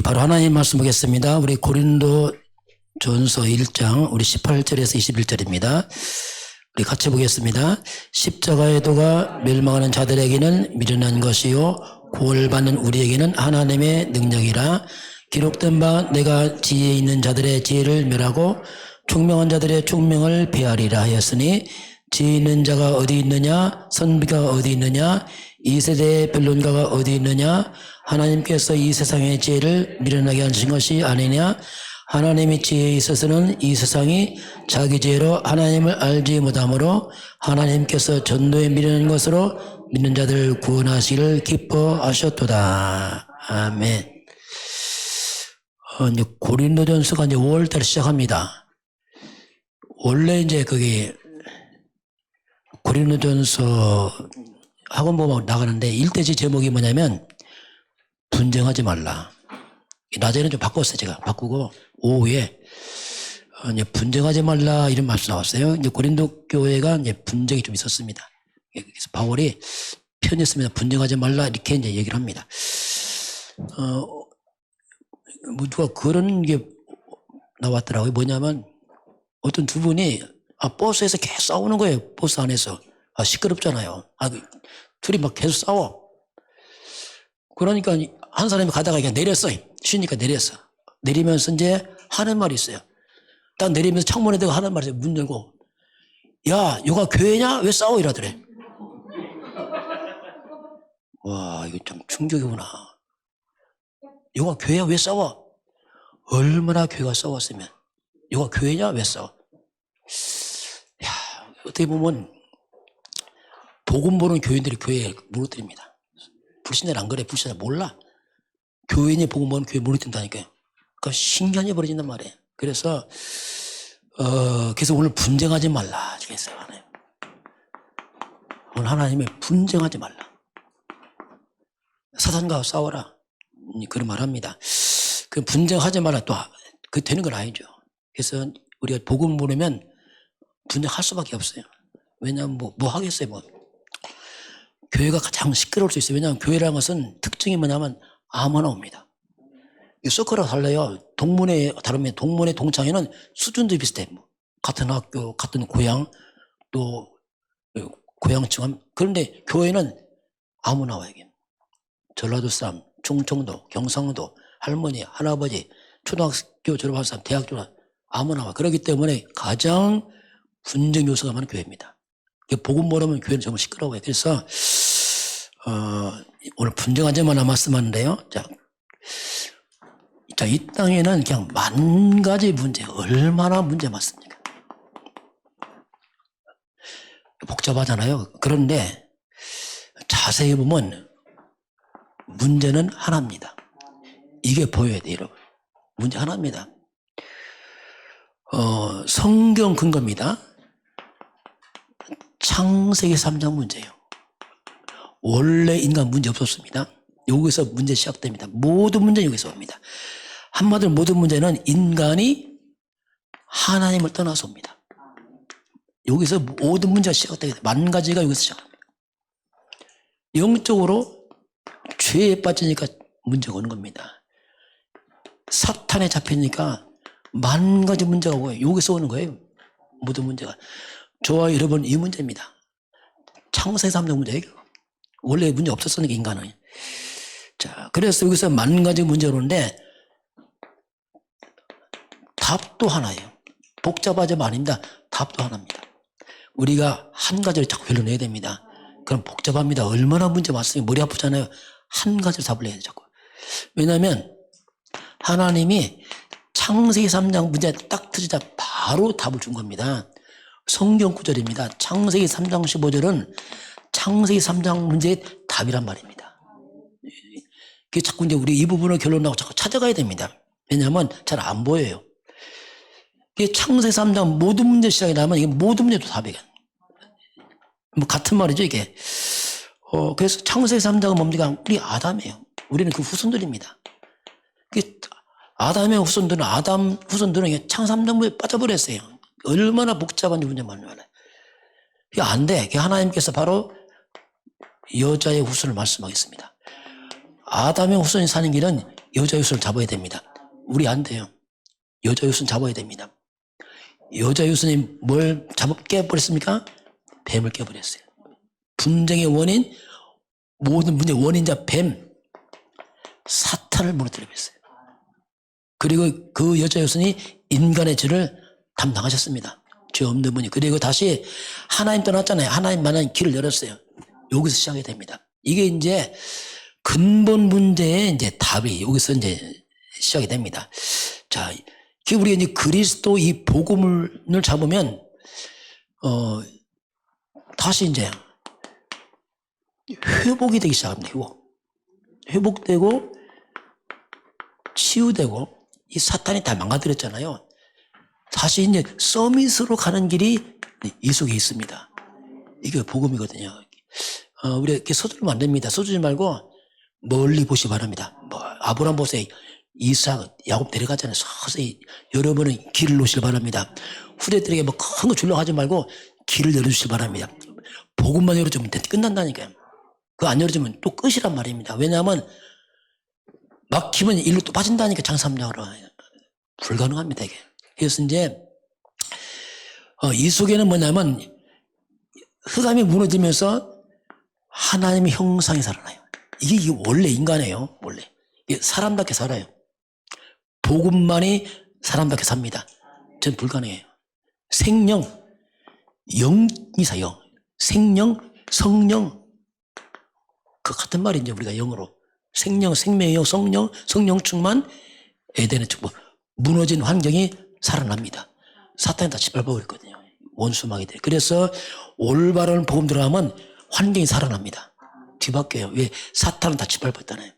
바로 하나님 말씀 보겠습니다. 우리 고린도전서 1장 우리 18절에서 21절입니다. 우리 같이 보겠습니다. 십자가의 도가 멸망하는 자들에게는 미련한 것이요 구원받는 우리에게는 하나님의 능력이라. 기록된 바 내가 지혜 있는 자들의 지혜를 멸하고 총명한 자들의 총명을 배하리라 하였으니, 지혜 있는 자가 어디 있느냐, 선비가 어디 있느냐, 이 세대의 변론가가 어디 있느냐. 하나님께서 이 세상의 지혜를 미련하게 하신 것이 아니냐. 하나님의 지혜에 있어서는 이 세상이 자기 지혜로 하나님을 알지 못하므로 하나님께서 전도에 미련한 것으로 믿는 자들을 구원하시기를 기뻐하셨도다. 아멘. 이제 고린도전서가 이제 5월달에 시작합니다. 원래 이제 거기 고린도전서 학원 보면 나가는데 1대지 제목이 뭐냐면 분쟁하지 말라. 낮에는 좀 바꿨어요. 제가 바꾸고 오후에 이제 분쟁하지 말라 이런 말씀 나왔어요. 이제 고린도 교회가 이제 분쟁이 좀 있었습니다. 그래서 바울이 편했습니다. 분쟁하지 말라 이렇게 이제 얘기를 합니다. 뭐 누가 그런 게 나왔더라고요. 뭐냐면 어떤 두 분이 버스에서 계속 싸우는 거예요. 버스 안에서. 시끄럽잖아요. 둘이 막 계속 싸워. 그러니까 한 사람이 가다가 그냥 내렸어. 쉬니까 내렸어. 내리면서 이제 하는 말이 있어요. 딱 내리면서 창문에 대고 하는 말이 있어요. 문 열고. 야, 여가 교회냐? 왜 싸워? 이러더래. 와, 이거 참 충격이구나. 여가 교회야? 왜 싸워? 얼마나 교회가 싸웠으면. 여가 교회냐? 왜 싸워? 야, 어떻게 보면 복음 보는 교인들이 교회에 무너뜨립니다. 불신자는 안 그래. 불신자 몰라. 교인이 복음 보는 교회에 무너뜨린다니까요. 그러니까 신기하게 벌어진단 말이에요. 그래서 오늘 분쟁하지 말라. 그랬어요. 오늘 하나님의 분쟁하지 말라. 사단과 싸워라. 그런 말 합니다. 그 분쟁하지 말라 또 그 되는 건 아니죠. 그래서 우리가 복음 모르면 분쟁할 수밖에 없어요. 왜냐하면 뭐 하겠어요. 교회가 가장 시끄러울 수 있어요. 왜냐하면 교회라는 것은 특징이 뭐냐면 아무나 옵니다. 서클하고 달라요. 동문회 다르면 동문회 동창회는 수준도 비슷해. 같은 학교, 같은 고향, 또 고향층. 그런데 교회는 아무나 와요. 전라도 사람, 충청도, 경상도, 할머니, 할아버지, 초등학교 졸업한 사람, 대학 졸업 아무나 와. 그렇기 때문에 가장 분쟁 요소가 많은 교회입니다. 복음 모르면 교회는 정말 시끄러워요. 그래서 오늘 분쟁하지만 말씀하는데요. 자, 이 땅에는 그냥 만 가지 문제, 얼마나 문제 많습니까? 복잡하잖아요. 그런데 자세히 보면 문제는 하나입니다. 이게 보여야 돼요, 여러분. 문제 하나입니다. 성경 근거입니다. 창세기 3장 문제예요. 원래 인간 문제 없었습니다. 여기서 문제 시작됩니다. 모든 문제는 여기서 옵니다. 한마디로 모든 문제는 인간이 하나님을 떠나서 옵니다. 여기서 모든 문제가 시작되게 됩니다. 만 가지가 여기서 시작합니다. 영적으로 죄에 빠지니까 문제가 오는 겁니다. 사탄에 잡히니까 만 가지 문제가 오고요. 여기서 오는 거예요. 모든 문제가. 저와 여러분 이 문제입니다. 창세기 3장 문제예요. 원래 문제 없었으니까 인간은. 자, 그래서 여기서 만 가지 문제가 오는데 답도 하나예요. 복잡하지만 아닙니다. 답도 하나입니다. 우리가 한 가지를 자꾸 결론내야 됩니다. 그럼 복잡합니다. 얼마나 문제 많으면 머리 아프잖아요. 한 가지를 답을 내야 돼요. 자꾸. 왜냐하면 하나님이 창세기 3장 문제 딱 터지자 바로 답을 준 겁니다. 성경 구절입니다. 창세기 3장 15절은 창세기 3장 문제의 답이란 말입니다. 그게 자꾸 이제 우리 이 부분을 결론하고 자꾸 찾아가야 됩니다. 왜냐하면 잘 안 보여요. 이게 창세기 3장 모든 문제 시작이 나면 이게 모든 문제도 답이에요. 같은 말이죠, 이게. 그래서 창세기 3장은 뭡니까? 우리 아담이에요. 우리는 그 후손들입니다. 아담의 후손들은 아담 후손들은 창 3장 문제에 빠져버렸어요. 얼마나 복잡한지 문제 많아요. 이게 안 돼. 하나님께서 바로 여자의 후손을 말씀하겠습니다. 아담의 후손이 사는 길은 여자 유수를 잡아야 됩니다. 우리 안 돼요. 여자 유수는 잡아야 됩니다. 여자 유수는 뭘 깨버렸습니까? 뱀을 깨버렸어요. 분쟁의 원인, 모든 문제의 원인자 뱀, 사탄을 무너뜨려 버렸어요. 그리고 그 여자 유수는 인간의 죄를 담당하셨습니다. 죄 없는 분이. 그리고 다시 하나님 떠났잖아요. 하나님만한 길을 열었어요. 여기서 시작이 됩니다. 이게 이제 근본 문제의 이제 답이 여기서 이제 시작이 됩니다. 자, 우리가 이제 그리스도 이 복음을 잡으면, 다시 이제 회복이 되기 시작합니다. 회복되고, 치유되고, 이 사탄이 다 망가뜨렸잖아요. 다시 이제 서밋으로 가는 길이 이 속에 있습니다. 이게 복음이거든요. 우리가 이렇게 서두르면 안 됩니다. 서두르지 말고 멀리 보시 바랍니다. 아브라함 보세요. 이삭, 야곱 데려가잖아요. 서서히 여러분은 길을 놓으시길 바랍니다. 후대들에게 큰 거 주려고 하지 말고 길을 열어주시기 바랍니다. 복음만 열어주면 끝난다니까요. 그거 안 열어주면 또 끝이란 말입니다. 왜냐하면 막히면 일로 또 빠진다니까 장사합장으로. 불가능합니다, 이게. 그래서 이제, 이 속에는 뭐냐면, 흑암이 무너지면서 하나님의 형상이 살아나요. 이게 원래 인간이에요, 원래. 이게 사람답게 살아요. 복음만이 사람답게 삽니다. 전 불가능해요. 생명, 영이 사요. 생명, 성령. 그 같은 말이 이제 우리가 영어로. 생명, 생명의 영, 성령 충만, 에덴의 축복. 무너진 환경이 살아납니다. 사탄이 다 짓밟아버렸거든요. 원수마귀들. 그래서 올바른 복음 들어가면 환경이 살아납니다. 뒤바뀌어요. 왜? 사탄은 다 짓밟았잖아요.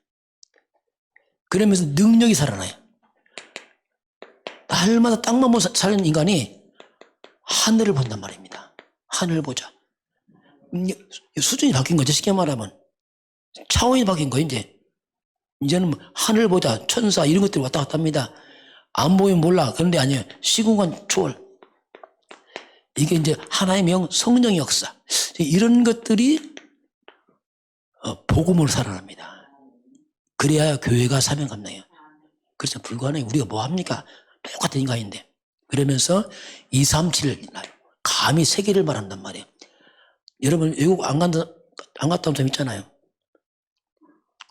그러면서 능력이 살아나요. 날마다 땅만 보고 사는 인간이 하늘을 본단 말입니다. 하늘을 보자. 수준이 바뀐 거죠. 쉽게 말하면. 차원이 바뀐 거예요, 이제. 이제는 하늘 보자, 천사, 이런 것들이 왔다 갔다 합니다. 안 보이면 몰라. 그런데 아니에요. 시공간 초월. 이게 이제 하나님의 영, 성령의 역사. 이런 것들이 복음으로 살아납니다. 그래야 교회가 사명 감당해요. 그래서 불가능해요. 우리가 뭐 합니까? 똑같은 인간인데. 그러면서 237, 감히 세계를 말한단 말이에요. 여러분, 외국 안 갔다 온 사람 있잖아요.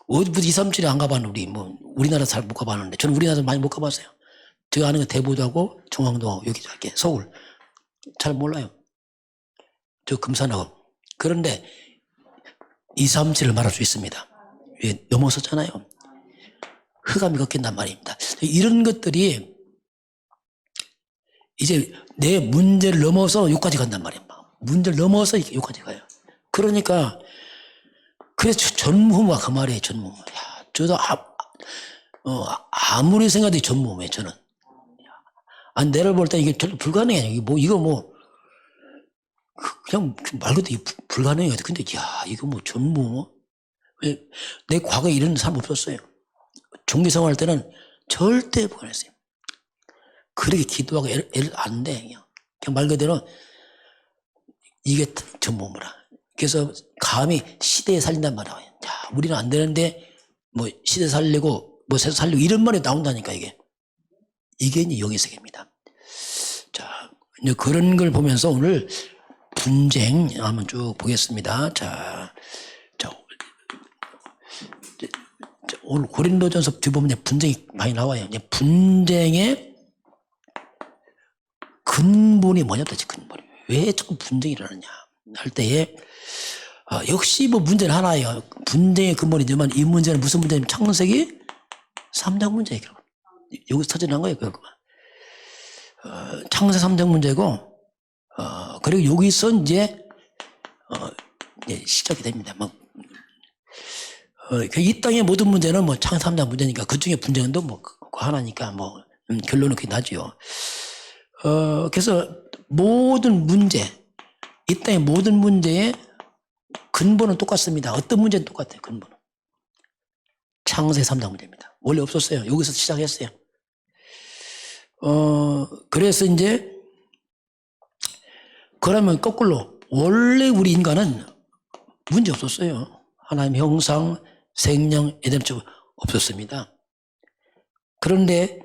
어디부터 237에 안 가봤는데, 우리나라 잘 못 가봤는데, 저는 우리나라 많이 못 가봤어요. 제가 아는 건 대보도하고 중앙도하고 여기 이렇게 서울. 잘 몰라요. 저 금산하고. 그런데 237을 말할 수 있습니다. 왜? 넘어섰잖아요. 흑암이 걷긴단 말입니다. 이런 것들이 이제 내 문제를 넘어서 여기까지 간단 말이에요. 문제를 넘어서 여기까지 가요. 그러니까 그래서 전무후무가 그 말이에요. 전무후무. 저도 아무리 생각해도 전무후무예요. 저는. 내를 볼 때 이게 절대 불가능해요. 그냥 말 그대로 불가능해요. 근데 이거 전무후무? 내 과거에 이런 사람 없었어요. 종교 생활할 때는 절대 불가능했어요. 그렇게 기도하고 애를 안 돼. 그냥 말 그대로 이게 전무후무라. 그래서 감히 시대에 살린단 말이야. 우리는 안 되는데 시대 살리고 세상 살리고 이런 말이 나온다니까 이게 이제 영의 세계입니다. 자, 이제 그런 걸 보면서 오늘 분쟁 한번 쭉 보겠습니다. 자, 오늘 고린도전서 뒷부분에 분쟁이 많이 나와요. 이제 분쟁의 근본이 뭐냐 도대체 근본이. 왜 자꾸 분쟁이 일어나냐 할 때에 역시 문제는 하나예요. 분쟁의 근본이지만 이 문제는 무슨 문제냐면 창세기 3장 문제예요. 여기서 터져난 거예요. 창세 3장 문제고 그리고 여기서 이제 시작이 됩니다. 이 땅의 모든 문제는 창세 3장 문제니까 그 중에 분쟁은 또 하나니까 결론은 그게 나지요. 그래서 모든 문제, 이 땅의 모든 문제의 근본은 똑같습니다. 어떤 문제는 똑같아요. 근본은. 창세 3장 문제입니다. 원래 없었어요. 여기서 시작했어요. 그래서 이제 그러면 거꾸로 원래 우리 인간은 문제 없었어요. 하나님의 형상, 생명, 에덴 쪽 없었습니다. 그런데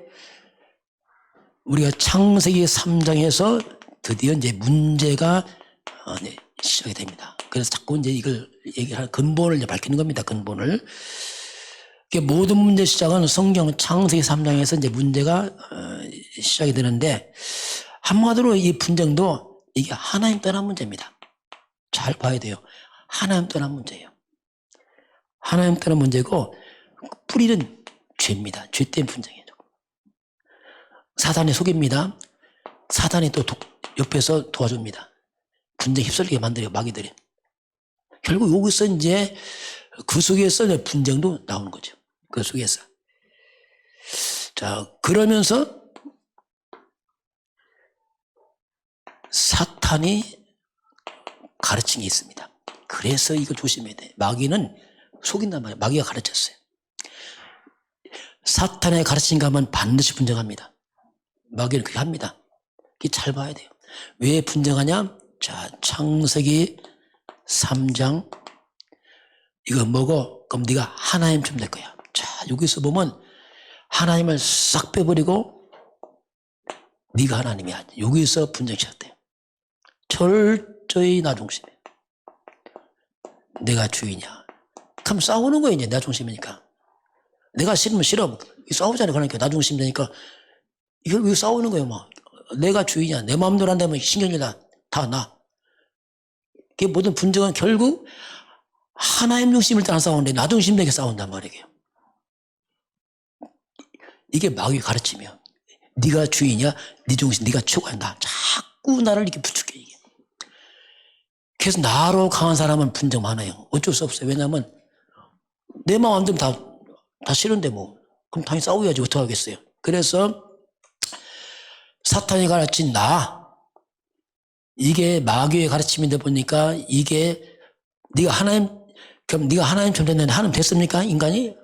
우리가 창세기 3장에서 드디어 이제 문제가 시작이 됩니다. 그래서 자꾸 이제 이걸 얘기할 근본을 이제 밝히는 겁니다. 근본을. 모든 문제 시작은 성경 창세기 3장에서 이제 문제가 시작이 되는데, 한마디로 이 분쟁도 이게 하나님 떠난 문제입니다. 잘 봐야 돼요. 하나님 떠난 문제예요. 하나님 떠난 문제고 뿌리는 죄입니다. 죄 때문에 분쟁이죠. 사단이 속입니다. 사단이 또 옆에서 도와줍니다. 분쟁 휩쓸리게 만들어요. 마귀들이. 결국 여기서 이제 그 속에서 이제 분쟁도 나오는 거죠. 그 속에서. 자, 그러면서 사탄이 가르친 게 있습니다. 그래서 이거 조심해야 돼. 마귀는 속인단 말이에요. 마귀가 가르쳤어요. 사탄의 가르친 가면 반드시 분쟁합니다. 마귀는 그렇게 합니다. 이게 잘 봐야 돼요. 왜 분쟁하냐? 자, 창세기 3장. 이거 뭐고? 그럼 네가 하나님쯤 될 거야. 자, 여기서 보면 하나님을 싹 빼버리고 네가 하나님이야. 여기서 분쟁 시작돼요. 철저히 나 중심이에요. 내가 주인이야. 그럼 싸우는 거예요. 이제 나 중심이니까. 내가 싫으면 싫어. 싸우잖아요. 그러니까 나 중심 되니까 이거 싸우는 거예요. 막 내가 주인이야. 내 마음대로 안 되면 신경질 다 나. 이게 모든 분쟁은 결국 하나님 중심일 때 안 싸우는데 나 중심 되게 싸운단 말이에요. 이게 마귀의 가르치면 네가 주인이야. 네 중심, 네가 최고야. 나 자꾸 나를 이렇게 부추겨. 이게. 그래서 나로 강한 사람은 분쟁 많아요. 어쩔 수 없어요. 왜냐하면 내 마음 안 들면 다 싫은데 뭐. 그럼 당연히 싸워야지. 어떻게 하겠어요. 그래서 사탄이 가르친 이게 마귀의 가르침인데 보니까 이게 그럼 네가 하나님처럼 됐는데 하나님 됐습니까? 인간이?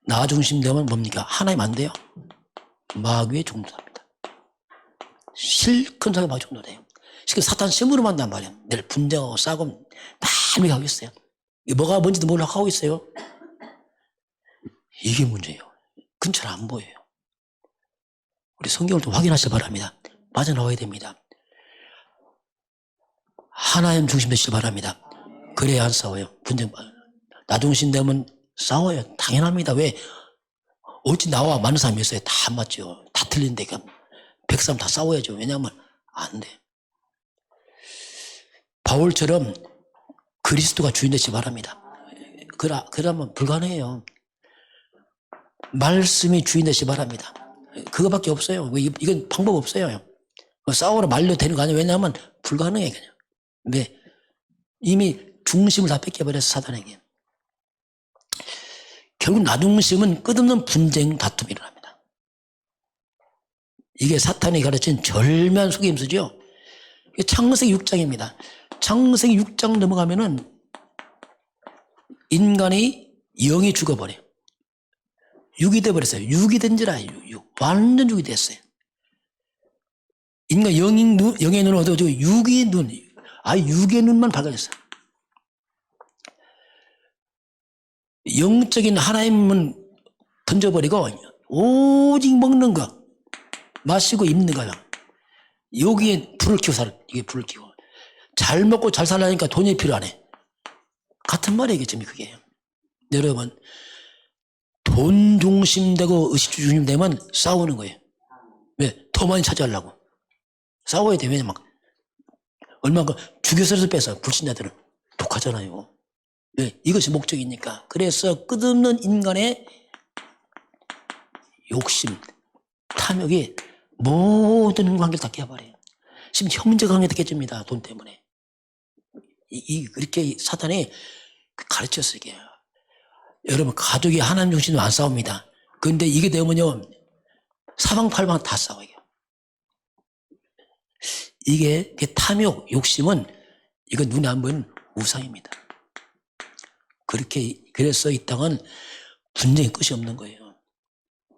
나 중심 되면 뭡니까? 하나님 안 돼요. 마귀의 종노답니다. 실컷 하게 마귀 종노돼요. 지금 사탄 심으로 만단 말이에요. 늘 분쟁하고 싸고 다 하고 있어요. 뭐가 뭔지도 모르고 하고 있어요. 이게 문제예요. 근처를 안 보여요. 우리 성경을 좀 확인하시기 바랍니다. 빠져나와야 됩니다. 하나님 중심 되시기 바랍니다. 그래야 안 싸워요. 분쟁, 나 중심 되면 싸워요. 당연합니다. 왜? 어찌 나와 많은 사람이 있어요. 다 안 맞죠. 다 틀린데, 100사람 다 싸워야죠. 왜냐하면 안 돼. 바울처럼 그리스도가 주인 되시기 바랍니다. 그러면 불가능해요. 말씀이 주인 되시기 바랍니다. 그거밖에 없어요. 이건 방법 없어요. 싸우러 말려 되는 거 아니에요. 왜냐하면 불가능해, 그냥. 왜? 이미 중심을 다 뺏겨버려서 사단에게. 결국 나 중심은 끝없는 분쟁, 다툼이 일어납니다. 이게 사탄이 가르친 절묘한 속임수죠. 창세기 6장입니다. 창세기 6장 넘어가면은 인간이 영이 죽어버려요. 육이 돼버렸어요. 육이 된 줄 알아요. 완전 육이 됐어요. 인간 영의 눈을 얻어주고 육의 눈만 밝아졌어요. 영적인 하나님은 던져버리고 오직 먹는 거, 마시고 입는 거야. 여기에 불을 켜고 이게 불을 켜고. 잘 먹고 잘 살라니까 돈이 필요하네. 같은 말이겠죠, 그게. 여러분, 돈 중심되고 의식 중심되면 싸우는 거예요. 왜? 더 많이 차지하려고. 싸워야 돼. 왜냐면 얼마나 죽여서라도 뺏어. 불신자들은 독하잖아요. 왜? 이것이 목적이니까. 그래서 끝없는 인간의 욕심, 탐욕이 모든 관계를 다 깨버려요. 지금 형제 관계도 깨집니다. 돈 때문에. 그렇게 사탄이 가르쳤어요. 이게. 여러분, 가족이 하나님 중심으로 안 싸웁니다. 그런데 이게 되면요, 사방팔방 다 싸워요. 이게 탐욕, 욕심은 이건 눈에 안 보이는 우상입니다. 그래서 이 땅은 분쟁이 끝이 없는 거예요.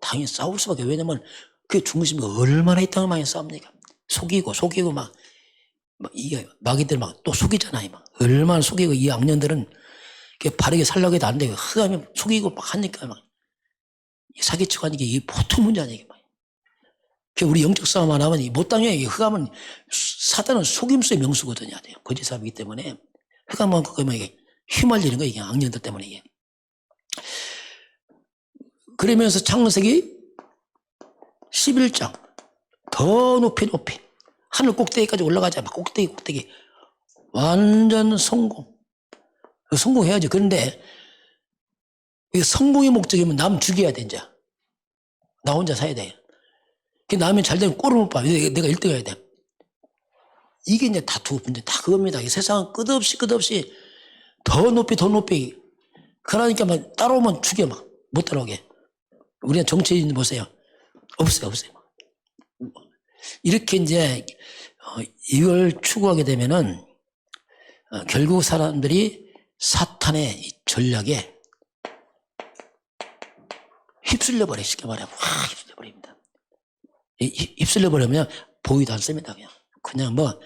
당연히 싸울 수밖에. 왜냐면 그 중심이 얼마나 이 땅을 많이 싸웁니까? 속이고 막 이게 마귀들 막 또 속이잖아요. 막 얼마나 속이고 이 악년들은 바르게 살려고 해도 안 돼요. 흑암이 속이고 막 하니까 막 사기치고 하는 게 이게 보통 문제 아니에요. 우리 영적 싸움 안 하면 못 당해요. 흑암은, 사단은 속임수의 명수거든요. 거짓 사람이기 때문에. 흑암만 그거면 이게 휘말리는 거예요. 이게 악년들 때문에 이게. 그러면서 창세기 11장. 더 높이. 하늘 꼭대기까지 올라가자. 막 꼭대기. 완전 성공. 성공해야지. 그런데, 이 성공의 목적이면 남 죽여야 돼, 이제. 나 혼자 살아야 돼. 남이 잘 되면 꼴을 못 봐. 내가 1등 해야 돼. 이게 이제 다투고 분쟁 다 그겁니다. 이 세상은 끝없이 더 높이. 그러니까 막 따라오면 죽여 막. 못 따라오게. 우리가 정치인 보세요. 없어요. 이렇게 이제, 이걸 추구하게 되면은, 결국 사람들이 사탄의 이 전략에 휩쓸려 버려. 쉽게 말하면. 휩쓸려 버립니다. 휩쓸려 버리면 보이도 않습니다. 그냥 뭐,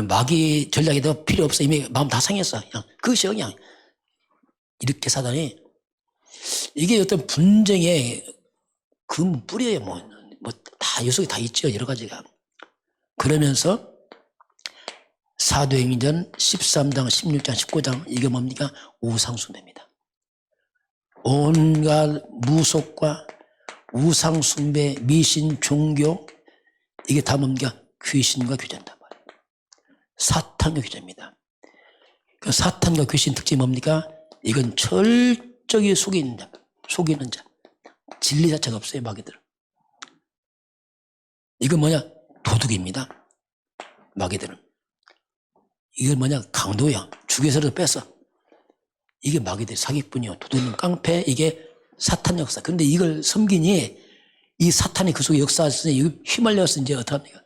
마귀 전략이 더 필요 없어. 이미 마음 다 상했어. 그냥. 이렇게 사단이, 이게 어떤 분쟁의 근뿌리에 다 요소가 다 있죠. 여러 가지가. 그러면서 사도행전 13장, 16장, 19장, 이게 뭡니까? 우상숭배입니다. 온갖 무속과 우상숭배, 미신, 종교, 이게 다 뭡니까? 귀신과 규제한단 말이에요. 사탄과 규제입니다. 그 사탄과 귀신 특징이 뭡니까? 이건 철저히 속이는 자. 진리 자체가 없어요, 마귀들은. 이건 뭐냐? 도둑입니다. 마귀들은. 이건 뭐냐? 강도야. 죽여서도 뺐어. 이게 마귀들의 사기꾼이요. 도둑님, 깡패, 이게 사탄 역사. 근데 이걸 섬기니 이 사탄이 그 속에 역사에서 휘말려서 이제 어떡합니까?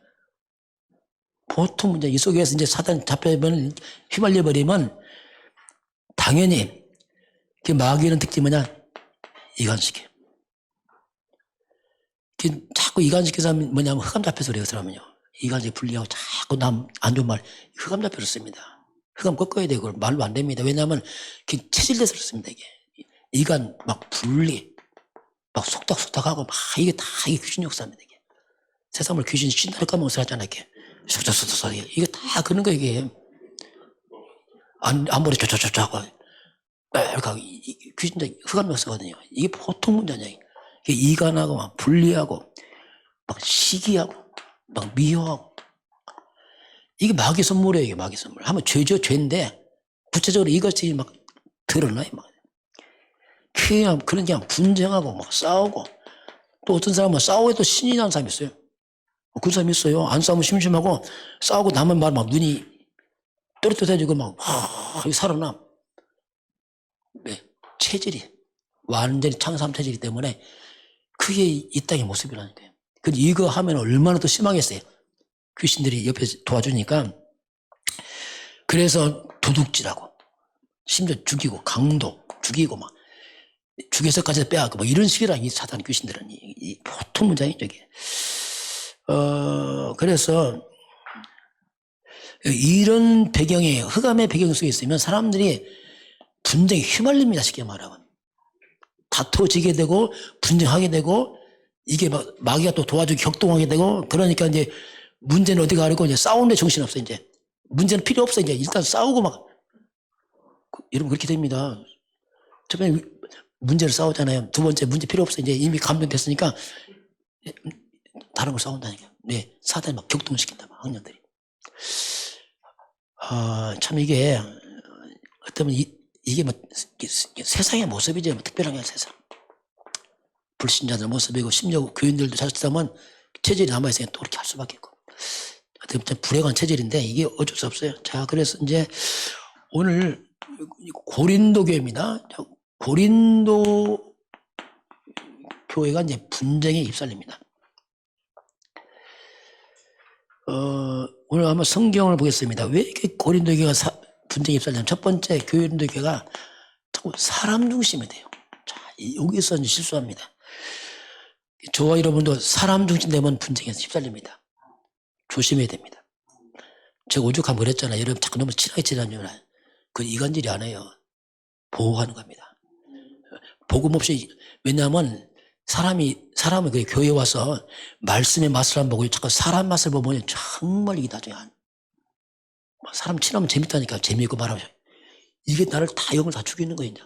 보통 문제, 이 속에서 이제 사탄 잡혀버리면, 휘말려버리면 당연히 그 마귀는 특징이 뭐냐? 이간시켜. 자꾸 이간시켜서 뭐냐면 흑암 잡혀서 그래요, 그 사람은요. 이간시켜 분리하고 자꾸 남 안 좋은 말, 흑암 잡혀서 씁니다. 흑암 꺾어야 되고, 그걸 말로 안 됩니다. 왜냐하면 체질돼서 그렇습니다, 이게. 이간 막 분리, 막 속닥속닥하고 막 이게 다 이게 귀신 역사입니다, 이게. 세상을 귀신 신다를 까먹어서 하잖아, 이렇게. 속닥속닥 이게 다 그런 거, 이게. 안 버려, 쪼쪼쪼쪼 하고. 귀신들 흑암 역사거든요. 이게 보통 문제 아니야. 이게 이간하고 막 분리하고, 막 시기하고, 막 미워하고. 이게 마귀 선물이에요, 이게 마귀 선물. 하면 죄죠, 죄인데, 구체적으로 이것이 막 드러나요, 막. 그냥 분쟁하고, 막 싸우고, 또 어떤 사람은 싸워도 신이 나는 사람이 있어요. 그런 사람이 있어요. 안 싸우면 심심하고, 싸우고 남은 말 막 눈이 또렷해지고 막, 살아나. 네, 체질이, 완전히 창삼 체질이기 때문에, 그게 이 땅의 모습이라니까요. 근데 이거 하면 얼마나 더 심하겠어요. 귀신들이 옆에 도와주니까. 그래서 도둑질하고, 심지어 죽이고, 강도, 죽이고, 막, 죽여서까지 빼앗고, 뭐 이런 식이라, 이 사단 귀신들은. 이 보통 문장이죠, 이게. 그래서, 이런 배경에, 흑암의 배경 속에 있으면 사람들이 분쟁에 휘말립니다, 쉽게 말하면. 다투어지게 되고, 분쟁하게 되고, 이게 막, 마귀가 또 도와주기 격동하게 되고, 그러니까 이제, 문제는 어디 가려고 이제 싸우는데 정신없어, 이제. 문제는 필요 없어, 이제. 일단 싸우고 막. 여러분, 그렇게 됩니다. 처음에 문제를 싸우잖아요. 두 번째 문제 필요 없어. 이제 이미 감정됐으니까 다른 걸 싸운다니까. 네, 사단이 막 격동시킨다, 막 학년들이. 참 이게 어쩌면 이게 뭐 세상의 모습이죠. 뭐 특별한 게 세상. 불신자들 모습이고 심지어 교인들도 잘못하면 체질이 남아있으니까 또 그렇게 할 수밖에 없고. 어떻게 불행한 체질인데 이게 어쩔 수 없어요. 자, 그래서 이제 오늘 고린도 교회입니다. 고린도 교회가 이제 분쟁에 휩쓸립니다. 오늘 한번 성경을 보겠습니다. 왜 이렇게 고린도 교회가 분쟁에 휩쓸리냐면 첫 번째 고린도 교회가 사람 중심이 돼요. 자, 여기서 이제 실수합니다. 저와 여러분도 사람 중심 되면 분쟁에서 휩쓸립니다. 조심해야 됩니다. 제가 오죽하면 그랬잖아요. 여러분 자꾸 너무 친하게 지내면 그 이간질이 안 해요. 보호하는 겁니다. 복음 없이, 왜냐하면 사람이 그 교회 와서 말씀의 맛을 안 보고 자꾸 사람 맛을 보면 정말 이게 나중에 사람 친하면 재밌다니까. 재미있고 말하면 이게 나를 다 영을 다 죽이는 거예요. 이제.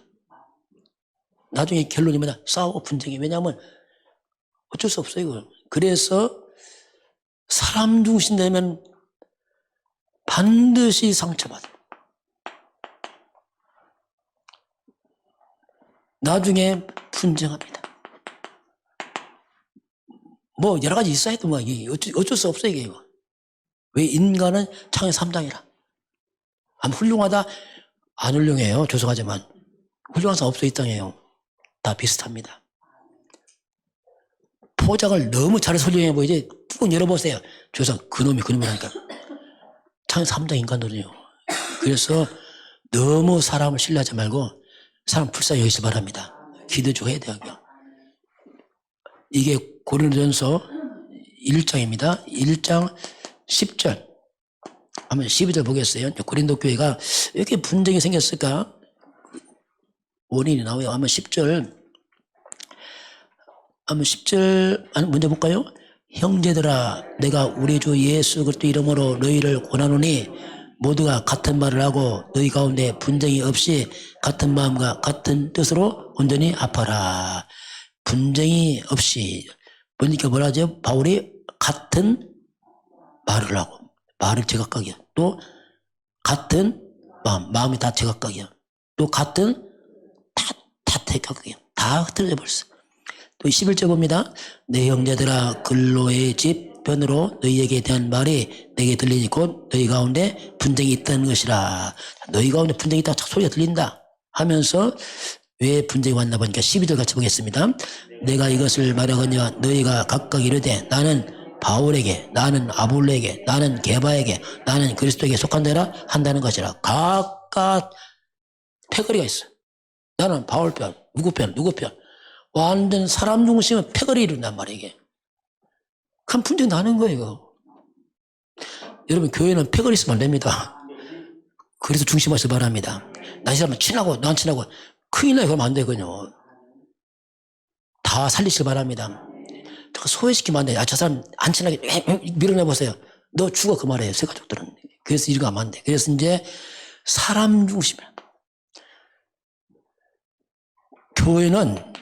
나중에 결론이 뭐냐? 싸우고 분쟁이. 왜냐하면 어쩔 수 없어요. 이거. 그래서 사람 중심 되면 반드시 상처받아요. 나중에 분쟁합니다. 뭐 여러 가지 있어야 돼. 뭐 이게 어쩔 수 없어요. 이게 이거. 왜 인간은 창의 3당이라. 훌륭하다? 안 훌륭해요. 죄송하지만. 훌륭한 사람 없어요. 이 땅에요. 다 비슷합니다. 포장을 너무 잘해서 훌륭해 보이지 쭉 열어보세요. 죄송 그놈이라니까. 창의 3당 인간들이에요. 그래서 너무 사람을 신뢰하지 말고 사람 불쌍히 여기시 바랍니다. 기도주고 해야 돼요. 이게 고린도전서 1장입니다. 1장 10절. 한번 12절 보겠어요. 고린도 교회가 왜 이렇게 분쟁이 생겼을까? 원인이 나와요. 한번 10절. 한번 10절 먼저 볼까요? 형제들아 내가 우리 주 예수 그리스도 이름으로 너희를 권하노니 모두가 같은 말을 하고 너희 가운데 분쟁이 없이 같은 마음과 같은 뜻으로 온전히 합하라. 분쟁이 없이 보니까 뭐라 하죠? 바울이 같은 말을 하고 말을 제각각이야. 또 같은 마음이 다 제각각이야. 또 같은 다 제각각이야. 다 흩어져 버렸어. 또 11절 봅니다. 내 형제들아 근로의 집 변으로 너희에게 대한 말이 내게 들리니 곧 너희 가운데 분쟁이 있다는 것이라. 너희 가운데 분쟁이 있다 소리가 들린다 하면서 왜 분쟁이 왔나 보니까 12절 같이 보겠습니다. 내가 이것을 말하거니와 너희가 각각 이르되 나는 바울에게 나는 아볼로에게 나는 게바에게 나는 그리스도에게 속한다라 한다는 것이라. 각각 패거리가 있어. 나는 바울 편 누구 편 완전 사람 중심은 패거리 이룬단 말이에요. 이게. 큰 분쟁 나는 거예요. 이거. 여러분 교회는 패거리 있으면 안 됩니다. 그래서 중심하시기 바랍니다. 나 이 사람은 친하고 난 친하고 큰일 나요. 그러면 안 되거든요. 다 살리시기 바랍니다. 소외시키면 안 돼요. 저 사람 안 친하게 밀어내보세요. 너 죽어 그 말이에요. 새 가족들은. 그래서 이거 하면 안 돼. 그래서 이제 사람 중심이야. 교회는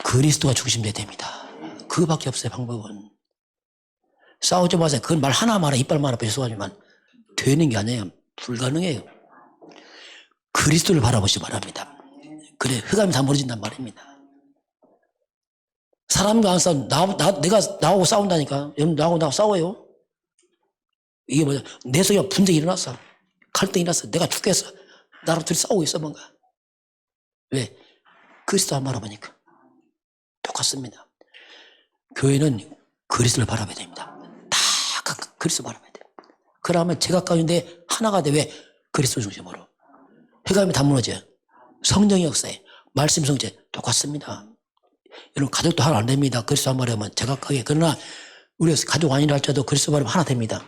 그리스도가 중심돼야 됩니다. 그거밖에 없어요. 방법은. 싸우지 마세요. 그건 말 하나 말아 이빨만 하나 죄송하지만 되는 게 아니에요. 불가능해요. 그리스도를 바라보시기 바랍니다. 그래 흑암이 다 멀어진단 말입니다. 사람과 안 싸우면 내가 나하고 싸운다니까. 여러분 나하고 싸워요. 이게 뭐냐 내 속에 분쟁이 일어났어. 갈등이 일어났어. 내가 죽겠어. 나랑 둘이 싸우고 있어 뭔가. 왜? 그리스도 안 바라보니까. 똑같습니다. 교회는 그리스도를 바라봐야 됩니다. 다 각각 그리스도 바라봐야 돼요. 그러면 제각각인데 하나가 돼. 왜? 그리스도 중심으로. 흑암이 다 무너져요. 성령의 역사에 말씀 성체 똑같습니다. 여러분 가족도 하나 안 됩니다. 그리스도 한 말하면 제각각에. 그러나 우리 가족 아니라 할지라도 그리스도 말하면 하나 됩니다.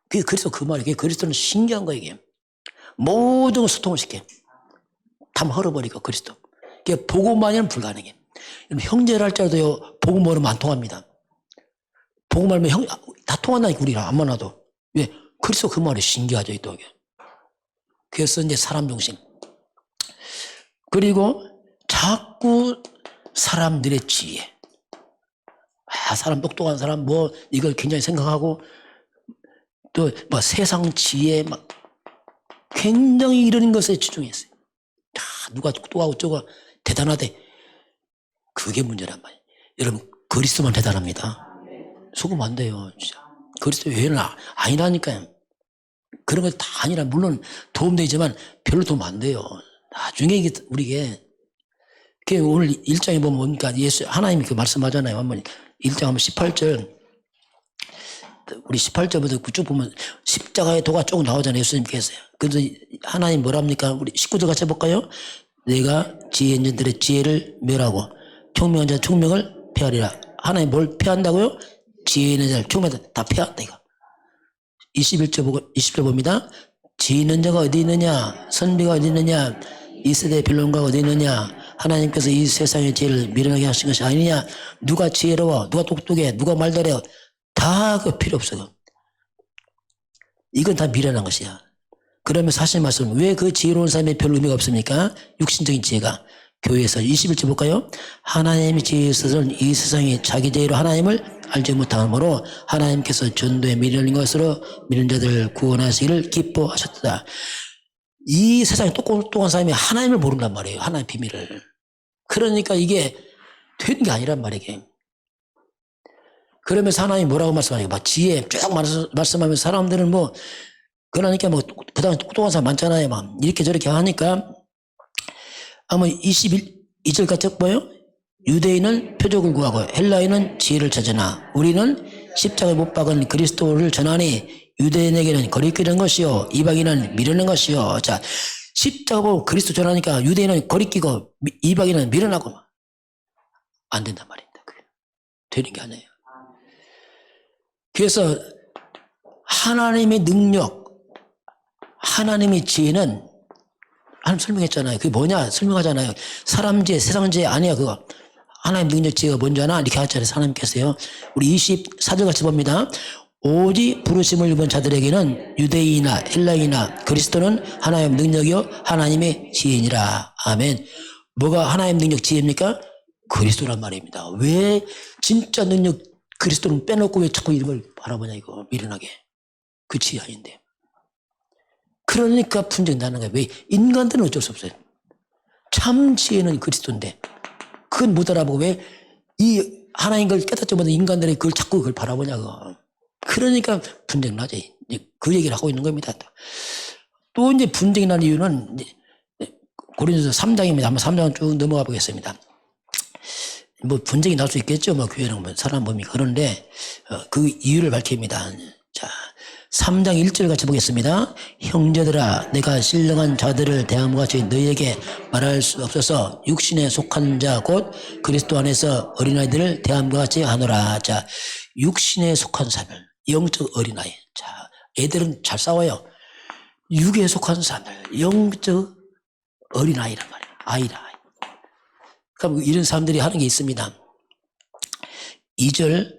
그게 그리스도 그 말이에요. 그게 그리스도는 신기한 거예요. 이게. 모든 걸 소통을 시켜. 다 헐어버리고 그리스도. 그게 복음만이면 불가능해. 형제를 할지라도요 복음 모르면 안 통합니다. 복음 알면 다 통한다니까 우리랑 안 만나도. 왜? 그리스도 그 말이 신기하죠. 이 또. 그래서 이제 사람 중심. 그리고 자꾸 사람들의 지혜. 사람 똑똑한 사람 이걸 굉장히 생각하고 또 세상 지혜 굉장히 이런 것에 집중했어요. 누가 똑똑하고 저거 대단하대. 그게 문제란 말이에요. 여러분 그리스도만 대단합니다. 속으면 안 돼요. 진짜. 그리스도 외에는 아니라니까요. 그런 거 다 아니라 물론 도움되지만 별로 도움 안 돼요. 나중에 이게 우리게 오늘 1장에 보면 뭡니까? 예수 하나님이 그 말씀하잖아요. 한번 1장 한번 18절 우리 18절부터 쭉 보면 십자가의 도가 쭉 나오잖아요. 예수님께서. 그래서 하나님 뭐랍니까? 우리 19절 같이 해볼까요? 내가 지혜 있는 자들의 지혜를 멸하고 총명한 자의 총명을 폐하리라. 하나님 뭘 폐한다고요? 지혜 있는 자를 총명한 자를 다 폐한다 이거. 20절 봅니다. 지혜 있는 자가 어디 있느냐? 선비가 어디 있느냐? 이 세대의 변론가가 어디 있느냐? 하나님께서 이 세상의 죄를 미련하게 하신 것이 아니냐. 누가 지혜로워, 누가 똑똑해, 누가 말 잘해, 다 그 필요 없어. 이건 다 미련한 것이야. 그러면 사실 말씀, 왜 그 지혜로운 사람이 별 의미가 없습니까? 육신적인 지혜가. 교회에서 21절 볼까요? 하나님의 지혜에 있어서는 이 세상이 자기 지혜로 하나님을 알지 못하므로 하나님께서 전도에 미련인 것으로 미련 자들을 구원하시기를 기뻐하셨다. 이 세상에 똑똑한 사람이 하나님을 모른단 말이에요. 하나님의 비밀을. 그러니까 이게 되는 게 아니란 말이에요. 그러면서 하나님이 뭐라고 말씀하니까 막 지혜 쭉 말씀하면서 사람들은 뭐 그러니까 뭐 그다음에 똑똑한 사람 많잖아요. 막 이렇게 저렇게 하니까 아마 22절 같이 뭐예요? 유대인은 표적을 구하고 헬라인은 지혜를 찾으나 우리는 십자가에 못 박은 그리스도를 전하니 유대인에게는 거리끼는 것이요 이방인은 미루는 것이요. 자, 십자가 보고 그리스도 전하니까 유대인은 거리끼고 이방인은 미련하고 안 된단 말입니다. 그게 되는 게 아니에요. 그래서 하나님의 능력, 하나님의 지혜는 하나님 설명했잖아요. 그게 뭐냐? 설명하잖아요. 사람 지혜, 세상 지혜 아니야, 그거. 하나님 능력 지혜가 뭔지 아나? 이렇게 하잖아요. 하나님께서요. 우리 24절 같이 봅니다. 오직 부르심을 입은 자들에게는 유대인이나 헬라인이나 그리스도는 하나님의 능력이요 하나님의 지혜니라. 아멘. 뭐가 하나님의 능력 지혜입니까? 그리스도란 말입니다. 왜 진짜 능력 그리스도는 빼놓고 왜 자꾸 이런 걸 바라보냐 이거 미련하게. 그 지혜 아닌데. 그러니까 분쟁이 나는 거예요. 왜? 인간들은 어쩔 수 없어요. 참 지혜는 그리스도인데 그건 못 알아보고 왜 이 하나님 걸 깨닫지 못한 인간들이 그걸 자꾸 그걸 바라보냐고. 그러니까 분쟁 나지. 그 얘기를 하고 있는 겁니다. 또 이제 분쟁이 나는 이유는 고린도서 3장입니다. 한번 3장 쭉 넘어가 보겠습니다. 뭐 분쟁이 날 수 있겠죠. 뭐 교회는 뭐 사람 몸이 그런데 그 이유를 밝힙니다. 자, 3장 1절 같이 보겠습니다. 형제들아 내가 신령한 자들을 대함과 같이 너희에게 말할 수 없어서 육신에 속한 자 곧 그리스도 안에서 어린아이들을 대함과 같이 하노라. 자, 육신에 속한 사람들, 영적 어린아이. 자, 애들은 잘 싸워요. 육에 속한 사람들, 영적 어린아이란 말이에요. 아이라. 그럼 이런 사람들이 하는 게 있습니다. 2절,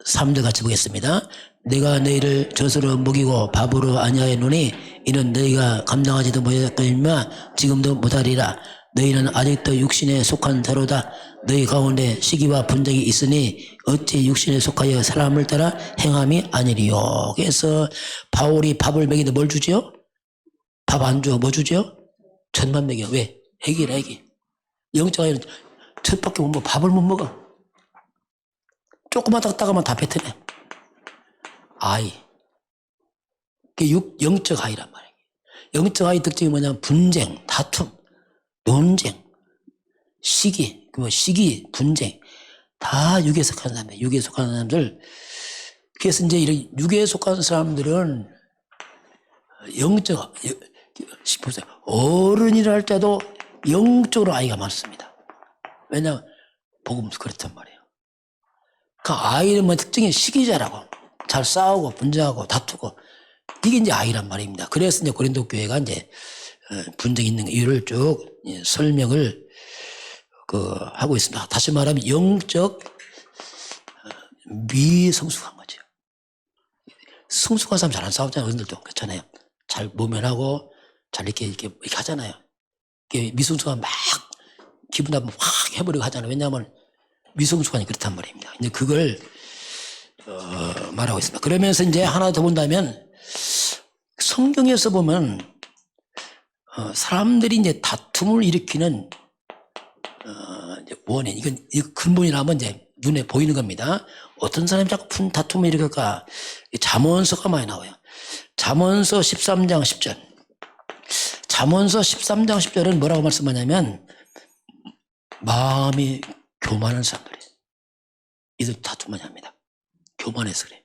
3절 같이 보겠습니다. 내가 너희를 젖으로 먹이고 밥으로 아니하였노니 이는 너희가 감당하지도 못하였거니와 지금도 못하리라. 너희는 아직도 육신에 속한 자로다. 너희 가운데 시기와 분쟁이 있으니 어찌 육신에 속하여 사람을 따라 행함이 아니리요. 그래서 바울이 밥을 먹이는데 뭘 주죠? 밥 안 줘. 뭐 주죠? 젖만 먹여. 왜? 애기라 애기. 영적 아이는 젖밖에 못 먹어. 밥을 못 먹어. 조금만 닦다가만 다 뱉어내. 아이. 그게 영적 아이란 말이에요. 영적 아이 특징이 뭐냐면 분쟁, 다툼, 논쟁, 시기, 분쟁. 다 육에 속한 사람들, 육에 속한 사람들. 그래서 이제 이런 육에 속한 사람들은 영적, 보세요. 어른이라 할 때도 영적으로 아이가 많습니다. 왜냐하면 복음서 그렇단 말이에요. 그 아이는 뭐 특징이 시기자라고. 잘 싸우고 분쟁하고 다투고 이게 이제 아이란 말입니다. 그래서 이제 고린도 교회가 이제 분쟁이 있는 이유를 쭉 설명을 하고 있습니다. 다시 말하면 영적 미성숙한 거죠. 성숙한 사람 잘 안 싸우잖아요. 어른들도 그렇잖아요. 잘 모면하고 잘 이렇게 하잖아요. 미성숙한 막 기분 나쁘면 확 해버리고 하잖아요. 왜냐하면 미성숙하니 그렇단 말입니다. 이제 그걸 말하고 있습니다. 그러면서 이제 하나 더 본다면 성경에서 보면 사람들이 이제 다툼을 일으키는 원인, 이건 근본이라면 이제 눈에 보이는 겁니다. 어떤 사람이 자꾸 다툼을 일으킬까? 잠언서가 많이 나와요. 잠언서 13장 10절. 잠언서 13장 10절은 뭐라고 말씀하냐면 마음이 교만한 사람들이에요. 이들 다툼 많이 합니다. 교만해서 그래.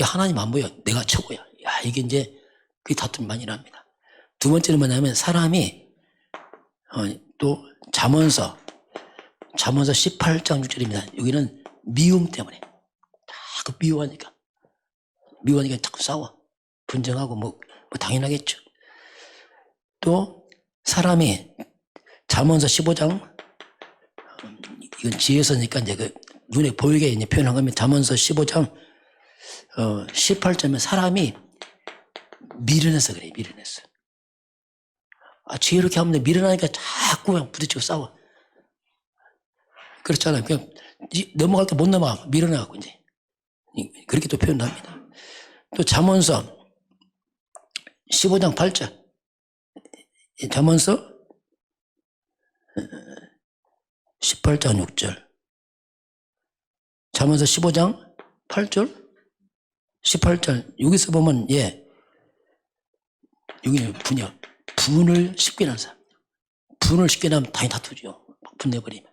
하나님 안 보여. 내가 최고야. 야, 이게 이제 그게 다툼이 많이 납니다. 두 번째는 뭐냐면 사람이 또 잠언서 18장 6절입니다. 여기는 미움 때문에 자꾸 미워하니까 자꾸 싸워. 분쟁하고 뭐 당연하겠죠. 또 사람이 잠언서 15장, 이건 지혜서니까 이제 그 눈에 보이게 이제 표현한 겁니다. 잠언서 15장 18절에 사람이 미련해서 그래, 미련해서. 지혜롭게 하면 미련하니까 자꾸 그냥 부딪히고 싸워. 그렇잖아요. 그냥 넘어갈 때 못 넘어가, 미련해갖고 이제. 그렇게 또 표현합니다. 또 잠언서 15장 8절. 잠언서 18장 6절. 잠언서 15장 8절, 18절. 여기서 보면, 여기는 분을 쉽게 난 사람. 분을 쉽게 나면 당연히 다투죠. 분내버리면.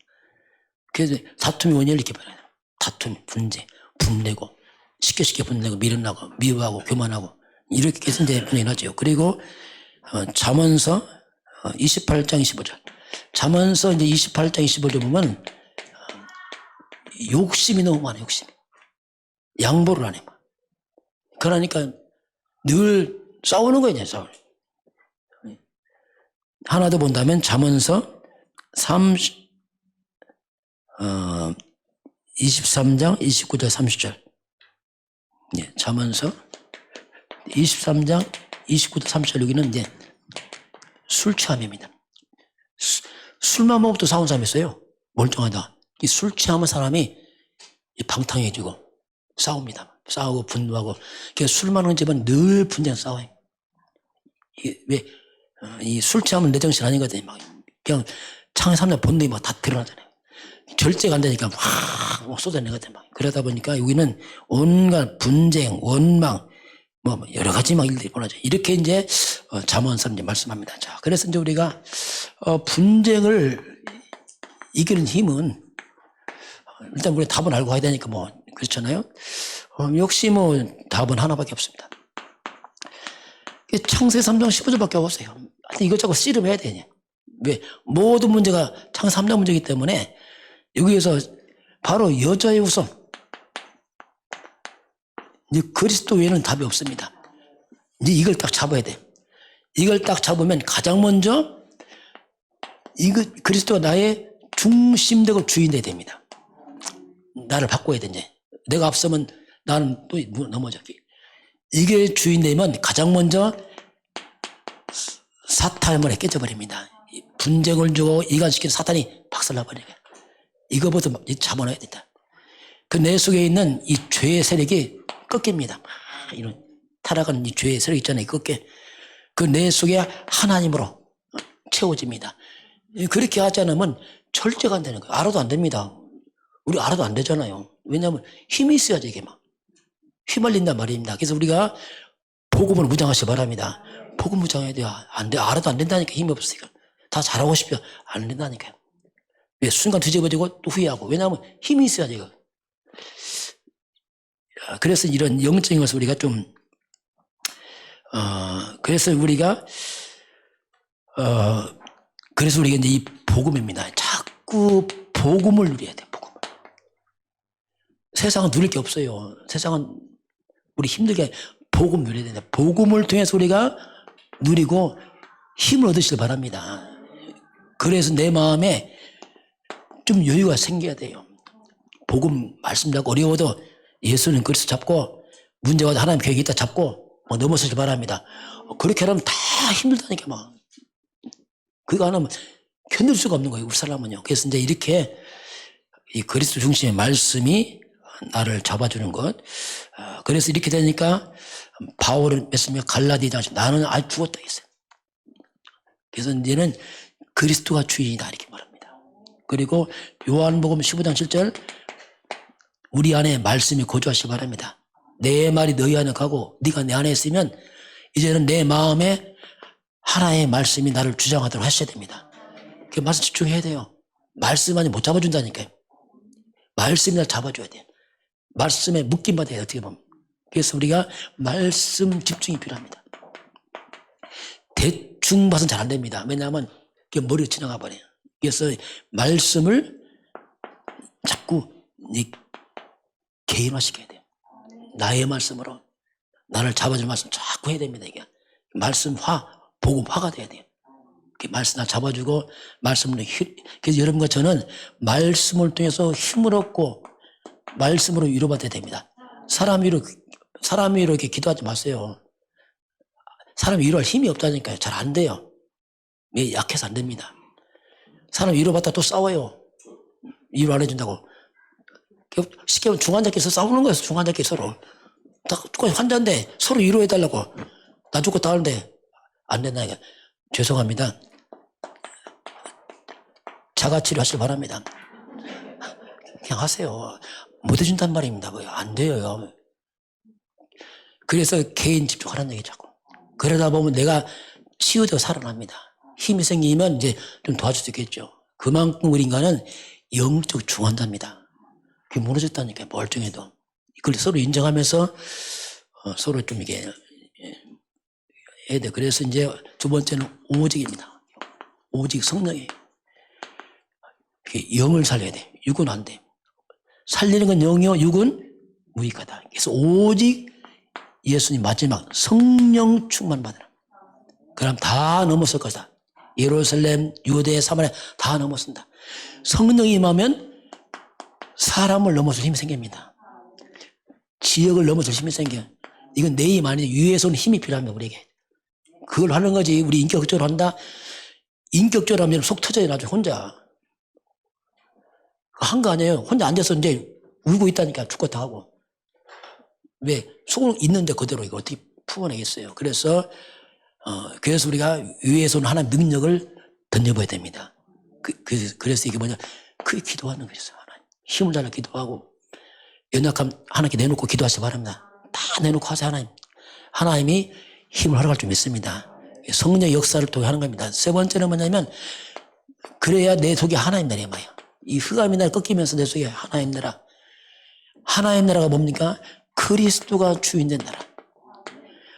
그래서 다툼이 원인을 이렇게 말해요. 다툼, 분쟁, 분내고, 쉽게 분내고, 미련나고, 미워하고, 교만하고, 이렇게 해서 이제 분쟁이 나죠. 그리고, 잠언서 28장 25절. 잠언서 이제 28장 25절 보면, 욕심이 너무 많아요, 욕심이. 양보를 안 해. 그러니까 늘 싸우는 거예요, 이제 싸우는. 하나 더 본다면 잠언서 23장 29절 30절. 잠언서 23장 29절 30절. 여기는 이제 술 취함입니다. 술만 먹어도 싸우는 사람이 있어요. 멀쩡하다. 이 술 취하면 사람이 방탕해지고 싸웁니다. 싸우고 분노하고. 그래서 술 마는 집은 늘 분쟁 싸워요. 왜? 이 술 취하면 내 정신 아니거든요. 막 그냥 창에 삼는 본능이 막 다 드러나잖아요. 절제가 안 되니까 막 쏟아내거든요. 막. 그러다 보니까 여기는 온갖 분쟁, 원망, 뭐 여러 가지 막 일들이 벌어져. 이렇게 이제 잠언서는 이제 말씀합니다. 자, 그래서 이제 우리가 분쟁을 이기는 힘은 일단 우리 답은 알고 가야 되니까 뭐 그렇잖아요. 역시 뭐 답은 하나밖에 없습니다. 창세기 3장 15절밖에 없어요. 하여튼 이것저것 씨름해야 되냐. 왜? 모든 문제가 창세기 3장 문제이기 때문에 여기에서 바로 여자의 우선. 이제 그리스도 외에는 답이 없습니다. 이제 이걸 딱 잡아야 돼. 이걸 딱 잡으면 가장 먼저 그리스도가 나의 중심되고 주인돼야 됩니다. 나를 바꿔야 돼, 이제. 내가 앞서면 나는 또 넘어져기. 이게 주인되면 가장 먼저 사탄의 머리에 깨져버립니다. 분쟁을 주고 이간시키는 사탄이 박살나버리게. 이거부터 잡아놔야 된다. 그 내 속에 있는 이 죄의 세력이 꺾입니다. 이런 타락한 이 죄의 세력 있잖아요. 꺾여. 그 내 속에 하나님으로 채워집니다. 그렇게 하지 않으면 절제가 안 되는 거예요. 알아도 안 됩니다. 우리 알아도 안 되잖아요. 왜냐하면 힘이 있어야지 이게 막. 휘말린단 말입니다. 그래서 우리가 복음을 무장하시기 바랍니다. 복음 무장해야 돼요. 안 돼. 알아도 안 된다니까. 힘이 없으니까. 다 잘하고 싶죠. 안 된다니까요. 왜? 순간 뒤집어지고 또 후회하고. 왜냐하면 힘이 있어야지 이거. 그래서 이런 영적인 것을 우리가 좀 그래서 우리가 이제 이 복음입니다. 자꾸 복음을 누려야 돼. 복음을. 세상은 누릴 게 없어요. 세상은 우리 힘들게 복음 누려야 된다. 복음을 통해서 우리가 누리고 힘을 얻으시길 바랍니다. 그래서 내 마음에 좀 여유가 생겨야 돼요. 복음 말씀 잡고 어려워도 예수는 그리스도 잡고 문제가 하나님 계획이 있다 잡고 넘어서길 바랍니다. 그렇게 하면 다 힘들다니까 막. 그거 안 하면 견딜 수가 없는 거예요. 우리 사람은요. 그래서 이제 이렇게 이 그리스도 중심의 말씀이 나를 잡아주는 것. 그래서 이렇게 되니까 바울은 맺으며 갈라디아 나는 아직 죽었다 했어요. 그래서 이제는 그리스도가 주인이다 이렇게 말합니다. 그리고 요한복음 15장 7절 우리 안에 말씀이 거주하시기 바랍니다. 내 말이 너희 안에 가고 네가 내 안에 있으면 이제는 내 마음에 하나의 말씀이 나를 주장하도록 하셔야 됩니다. 그 말씀 집중해야 돼요. 말씀만이 못 잡아준다니까요. 말씀이 날 잡아줘야 돼요. 말씀에 묶임받아야 돼요. 어떻게 보면. 그래서 우리가 말씀 집중이 필요합니다. 대충 봐서는 잘 안 됩니다. 왜냐하면 그게 머리로 지나가 버려요. 그래서 말씀을 자꾸 개인화시켜야 돼요. 나의 말씀으로 나를 잡아줄 말씀 자꾸 해야 됩니다. 이게 말씀화, 복음화가 돼야 돼요. 말씀 잡아주고 말씀으로 그래서 여러분과 저는 말씀을 통해서 힘을 얻고 말씀으로 위로받아야 됩니다. 사람 위로 이렇게 기도하지 마세요. 사람 위로할 힘이 없다니까요. 잘 안 돼요. 약해서 안 됩니다. 사람 위로받다 또 싸워요. 위로 안 해준다고. 쉽게 말하면 중환자끼리 싸우는 거예요. 중환자끼리 서로. 다 환자인데 서로 위로해달라고. 나 죽고 따는데 안 된다. 죄송합니다. 자가치료 하시길 바랍니다. 그냥 하세요. 못 해준단 말입니다. 안 돼요. 그래서 개인 집중하라는 얘기 자꾸. 그러다 보면 내가 치유되어 살아납니다. 힘이 생기면 이제 좀 도와줄 수 있겠죠. 그만큼 우리 인간은 영적 중환자입니다. 그게 무너졌다니까요. 멀쩡해도. 그걸 서로 인정하면서 서로 좀 이게 해야 돼. 그래서 이제 두 번째는 오직입니다. 오직 성령이에요. 영을 살려야 돼. 육은 안 돼. 살리는 건 영이요, 육은 무익하다. 그래서 오직 예수님 마지막 성령 충만 받으라. 그럼 다 넘어설 것이다. 예루살렘, 유대, 사마리아 다 넘어선다. 성령이 임하면 사람을 넘어설 힘이 생깁니다. 지역을 넘어설 힘이 생겨요. 이건 내 힘 아니에요. 위에서 오는 힘이 필요합니다, 우리에게. 그걸 하는 거지. 우리 인격적으로 한다? 인격적으로 하면 속 터져요, 나중에 혼자. 한 거 아니에요. 혼자 앉아서 이제 울고 있다니까 죽겠다 하고. 왜? 속은 있는데 그대로 이거 어떻게 풀어내겠어요. 그래서 우리가 위에서 오는 하나님 능력을 던져봐야 됩니다. 그래서 이게 뭐냐. 크게 기도하는 거였어요. 하나님. 힘을 달라 기도하고. 연약함 하나님께 내놓고 기도하시기 바랍니다. 다 내놓고 하세요, 하나님. 하나님이 힘을 허락할 줄 믿습니다. 성령의 역사를 통해 하는 겁니다. 세 번째는 뭐냐면, 그래야 내 속에 하나님 나라에 임해요. 이 흑암이 날 꺾이면서 내 속에 하나님 나라. 하나님 나라가 뭡니까? 그리스도가 주인된 나라.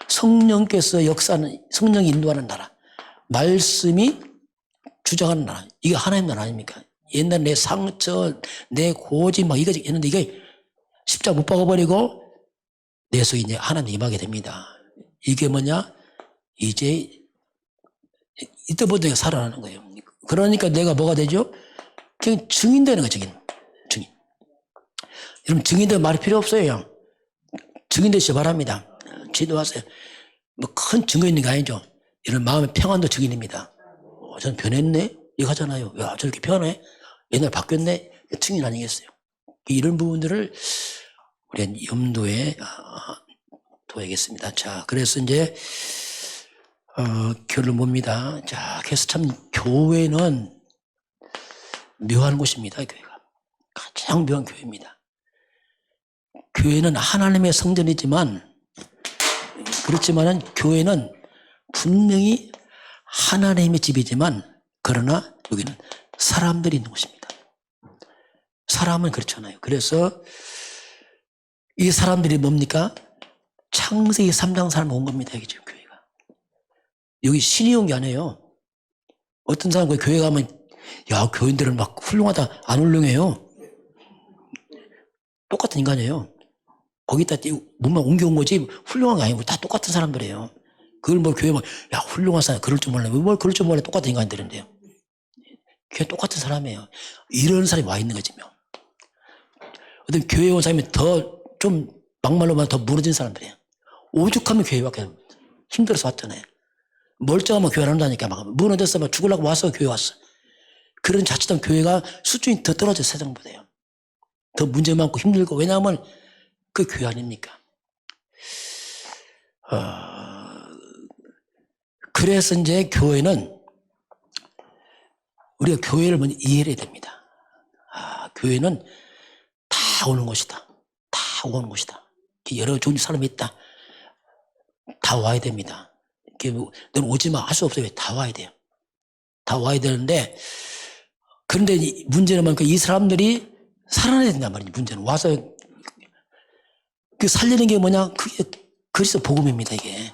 성령께서 역사하는, 성령이 인도하는 나라. 말씀이 주장하는 나라. 이게 하나님 나라 아닙니까? 옛날에 내 상처, 내 고집 막 이거지 했는데 이게 십자가 못 박아버리고 내 속에 이제 하나님 임하게 됩니다. 이게 뭐냐? 이제 이때부터 살아나는 거예요. 그러니까 내가 뭐가 되죠? 그냥 증인되는 거예요, 증인. 여러분, 증인되는 말이 필요 없어요. 증인되시기 바랍니다. 기도하세요. 뭐 큰 증거 있는 게 아니죠. 이런 마음의 평안도 증인입니다. 저는 변했네? 이거 하잖아요. 야, 저렇게 변해? 옛날 바뀌었네? 증인 아니겠어요? 이런 부분들을 우리는 염두에 둬야겠습니다. 자, 그래서 이제 결론 봅니다. 자, 그래서 참 교회는 묘한 곳입니다. 교회가 가장 묘한 교회입니다. 교회는 하나님의 성전이지만 그렇지만은 교회는 분명히 하나님의 집이지만 그러나 여기는 사람들이 있는 곳입니다. 사람은 그렇잖아요. 그래서 이 사람들이 뭡니까? 창세기 3장 사람 온 겁니다. 여기 지금 교회가. 여기 신이 온 게 아니에요. 어떤 사람 교회 가면 야, 교인들은 막 훌륭하다. 안 훌륭해요. 똑같은 인간이에요. 거기다 몸만 옮겨온 거지 훌륭한 게 아니고 다 똑같은 사람들이에요. 그걸 뭐 교회 야, 훌륭한 사람 그럴 줄 몰라. 뭘 그럴 줄 몰라. 똑같은 인간들인데요. 교회 똑같은 사람이에요. 이런 사람이 와 있는 거지 뭐. 어떤 교회 온 사람이 더 좀 막말로 말하면 더 무너진 사람들이에요. 오죽하면 교회 밖에 힘들어서 왔잖아요. 멀쩡하면 교회 안 온다니까 막 무너졌어 막 죽으려고 와서 교회 왔어. 그런 자칫한 교회가 수준이 더 떨어져 세상보다요. 더 문제 많고 힘들고 왜냐하면 그 교회 아닙니까? 그래서 이제 교회는 우리가 교회를 먼저 이해해야 됩니다. 교회는 다 오는 곳이다. 다 오는 곳이다. 여러 종류 사람이 있다. 다 와야 됩니다. 너는 오지 마. 할 수 없어요. 다 와야 돼요. 다 와야 되는데 그런데 문제는 뭐니까 이 사람들이 살아나야 된단 말이에요. 문제는 와서 그 살리는 게 뭐냐? 그게 그리스도 복음입니다. 이게.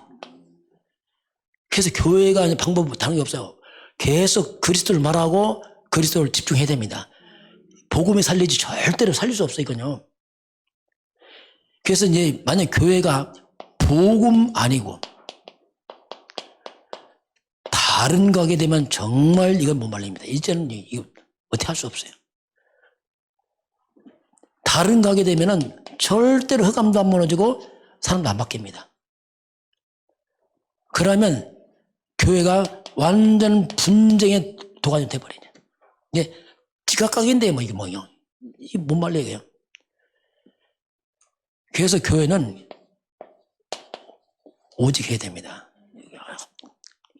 그래서 교회가 아닌 방법 다른 게 없어요. 계속 그리스도를 말하고 그리스도를 집중해야 됩니다. 복음이 살리지 절대로 살릴 수 없어요. 이건요. 그래서 이제 만약 교회가 복음 아니고 다 다른 거 하게 되면 정말 이건 못 말립니다. 이제는 이거 어떻게 할 수 없어요. 다른 거 하게 되면은 절대로 흑암도 안 무너지고 사람도 안 바뀝니다. 그러면 교회가 완전 분쟁의 도가니 돼버리죠. 이게 지각각인데 뭐 이게 뭐요? 이게 못 말려요. 그래서 교회는 오직 해야 됩니다.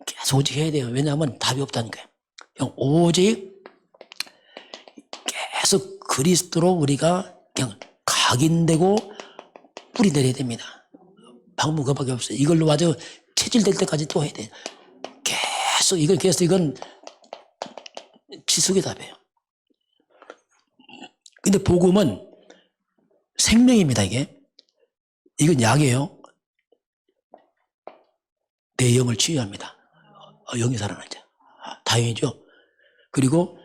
계속 오직 해야 돼요. 왜냐하면 답이 없다니까요. 그냥 오직 계속 그리스도로 우리가 그냥 각인되고 뿌리 내려야 됩니다. 방법 그밖에 없어요. 이걸로 아주 체질될 때까지 또 해야 돼요. 계속 이건 지속의 답이에요. 근데 복음은 생명입니다. 이건 약이에요. 내 영을 치유합니다. 영이 살아나죠. 다행이죠. 그리고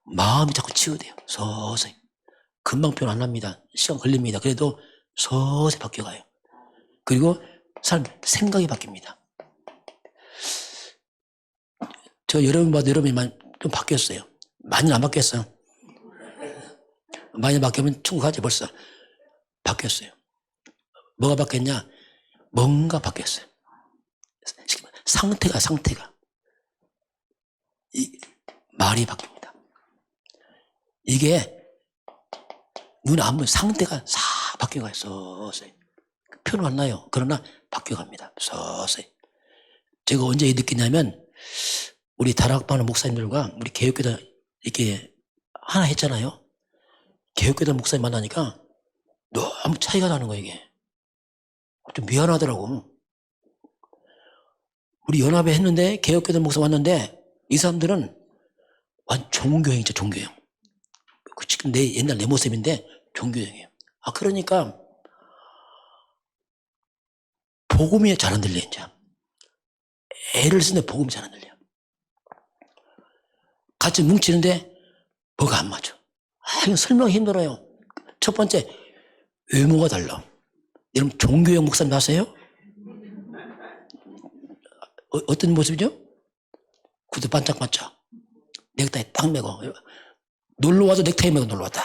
마음이 자꾸 치유돼요. 서서히. 금방 표현 안 합니다. 시간 걸립니다. 그래도 서서히 바뀌어가요. 그리고 사람 생각이 바뀝니다. 저 여러분마다 여러분이 좀 바뀌었어요. 많이는 안 바뀌었어요. 많이 바뀌면 충분하지 벌써. 바뀌었어요. 뭐가 바뀌었냐? 뭔가 바뀌었어요. 상태가 말이 바뀝니다. 이게 눈에 안 보이는 상태가 싹 바뀌어가요. 서서히. 표현 안 나요. 그러나 바뀌어갑니다. 서서히. 제가 언제 느끼냐면 우리 다락방 목사님들과 우리 개혁교단 이렇게 하나 했잖아요. 개혁교단 목사님 만나니까 너무 차이가 나는 거예요. 이게 좀 미안하더라고. 우리 연합에 했는데 개혁교단 목사 왔는데 이 사람들은 완전 종교형이죠. 종교형. 지금 옛날 내 모습인데 종교형이에요. 그러니까 복음이 잘 안 들려. 이제 애를 쓰는데 복음이 잘 안 들려. 같이 뭉치는데 뭐가 안 맞아. 이거 설명이 힘들어요. 첫 번째 외모가 달라. 여러분 종교형 목사님 아세요? 어떤 모습이죠? 구두 반짝반짝 넥타이 딱 메고 놀러와도 넥타이 메고 놀러왔다.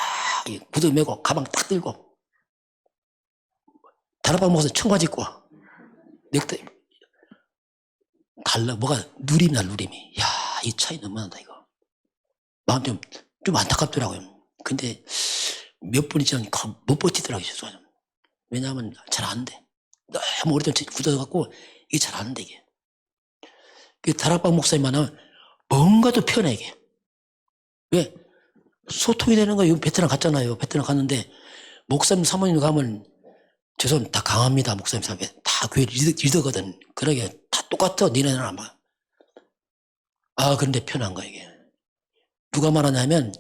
구두 메고 가방 딱 들고 다락방 목사님 청바지 입고 넥타이 달라. 뭐가 누림이다. 누림이. 야, 이 차이 너무 난다 이거. 마음 좀 안타깝더라고요. 근데 몇 분이 지나면 못 버티더라고요. 왜냐하면 잘 안 돼. 너무 오래전 굳어갖고 이게 잘 안 돼. 이게 다락방 목사님 만나면 뭔가도 편해. 이게 왜 소통이 되는 거예요. 베트남 갔잖아요. 베트남 갔는데 목사님 사모님 가면 죄송합니다. 다 강합니다. 목사님 사모님 다 교회 리더거든. 그러게 다 똑같아. 니네는 아마. 그런데 편한 거야 이게. 누가 말하냐면